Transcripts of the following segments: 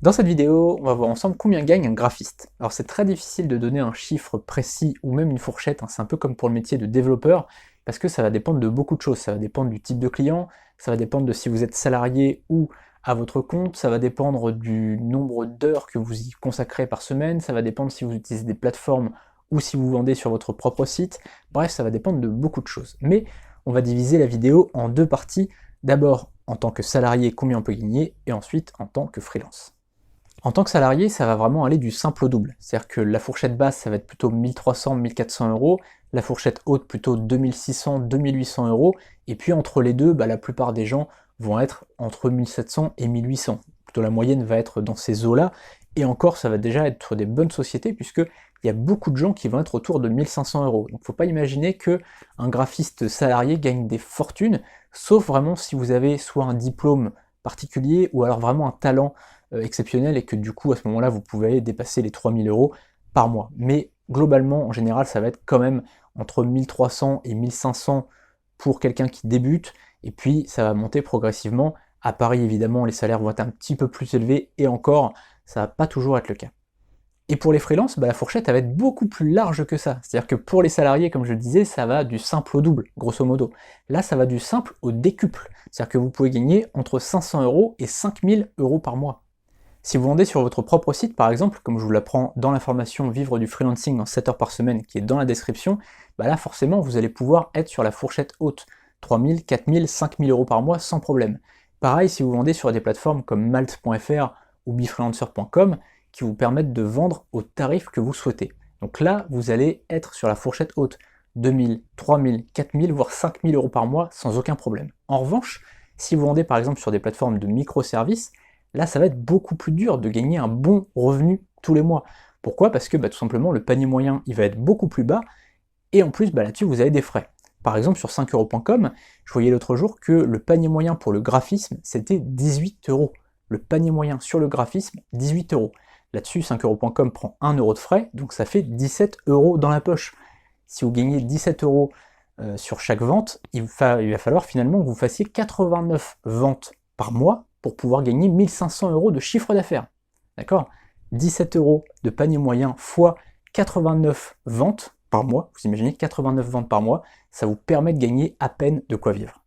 Dans cette vidéo, on va voir ensemble combien gagne un graphiste. Alors c'est très difficile de donner un chiffre précis ou même une fourchette, hein. C'est un peu comme pour le métier de développeur, parce que ça va dépendre de beaucoup de choses. Ça va dépendre du type de client, ça va dépendre de si vous êtes salarié ou à votre compte, ça va dépendre du nombre d'heures que vous y consacrez par semaine, ça va dépendre si vous utilisez des plateformes ou si vous vendez sur votre propre site. Bref, ça va dépendre de beaucoup de choses. Mais on va diviser la vidéo en deux parties. D'abord en tant que salarié, combien on peut gagner, et ensuite en tant que freelance. En tant que salarié, ça va vraiment aller du simple au double. C'est-à-dire que la fourchette basse, ça va être plutôt 1300-1400 euros, la fourchette haute plutôt 2600-2800 euros, et puis entre les deux, la plupart des gens vont être entre 1700 et 1800. Plutôt la moyenne va être dans ces eaux-là, et encore, ça va déjà être des bonnes sociétés, puisque il y a beaucoup de gens qui vont être autour de 1500 euros. Donc faut pas imaginer que un graphiste salarié gagne des fortunes, sauf vraiment si vous avez soit un diplôme particulier, ou alors vraiment un talent exceptionnel, et que du coup à ce moment-là vous pouvez dépasser les 3000 euros par mois. Mais globalement, en général, ça va être quand même entre 1300 et 1500 pour quelqu'un qui débute, et puis ça va monter progressivement. À Paris, évidemment, les salaires vont être un petit peu plus élevés, et encore, ça va pas toujours être le cas. Et pour les freelances, la fourchette elle va être beaucoup plus large que ça. C'est-à-dire que pour les salariés, comme je le disais, ça va du simple au double, grosso modo. Là, ça va du simple au décuple. C'est-à-dire que vous pouvez gagner entre 500 euros et 5000 euros par mois. Si vous vendez sur votre propre site, par exemple, comme je vous l'apprends dans la formation Vivre du freelancing en 7 heures par semaine, qui est dans la description, là forcément vous allez pouvoir être sur la fourchette haute, 3000, 4000, 5000 euros par mois sans problème. Pareil si vous vendez sur des plateformes comme Malt.fr ou befreelancer.com, qui vous permettent de vendre au tarif que vous souhaitez. Donc là, vous allez être sur la fourchette haute, 2000, 3000, 4000, voire 5000 euros par mois sans aucun problème. En revanche, si vous vendez par exemple sur des plateformes de microservices, là ça va être beaucoup plus dur de gagner un bon revenu tous les mois. Pourquoi? Parce que tout simplement le panier moyen il va être beaucoup plus bas, et en plus là-dessus vous avez des frais. Par exemple sur 5euros.com, je voyais l'autre jour que le panier moyen pour le graphisme c'était 18 euros. Le panier moyen sur le graphisme, 18 euros. Là-dessus, 5euros.com prend 1 euro de frais, donc ça fait 17 euros dans la poche. Si vous gagnez 17 euros sur chaque vente, il va falloir finalement que vous fassiez 89 ventes par mois pour pouvoir gagner 1500 euros de chiffre d'affaires. D'accord? 17 euros de panier moyen fois 89 ventes par mois, vous imaginez 89 ventes par mois, ça vous permet de gagner à peine de quoi vivre.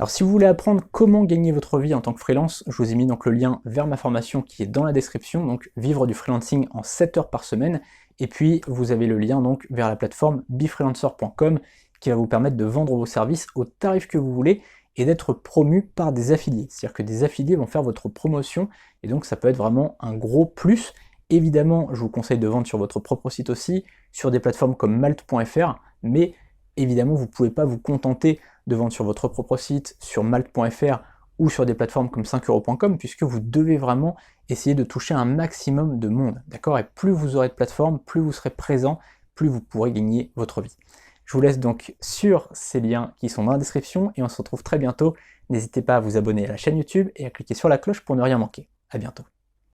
Alors si vous voulez apprendre comment gagner votre vie en tant que freelance, je vous ai mis donc le lien vers ma formation qui est dans la description, donc Vivre du freelancing en 7 heures par semaine, et puis vous avez le lien donc vers la plateforme befreelancer.com qui va vous permettre de vendre vos services au tarif que vous voulez et d'être promu par des affiliés. C'est-à-dire que des affiliés vont faire votre promotion, et donc ça peut être vraiment un gros plus. Évidemment, je vous conseille de vendre sur votre propre site aussi, sur des plateformes comme Malt.fr, mais évidemment, vous ne pouvez pas vous contenter de vendre sur votre propre site, sur Malt.fr ou sur des plateformes comme 5euros.com, puisque vous devez vraiment essayer de toucher un maximum de monde, d'accord? Et plus vous aurez de plateformes, plus vous serez présent, plus vous pourrez gagner votre vie. Je vous laisse donc sur ces liens qui sont dans la description, et on se retrouve très bientôt. N'hésitez pas à vous abonner à la chaîne YouTube et à cliquer sur la cloche pour ne rien manquer. À bientôt.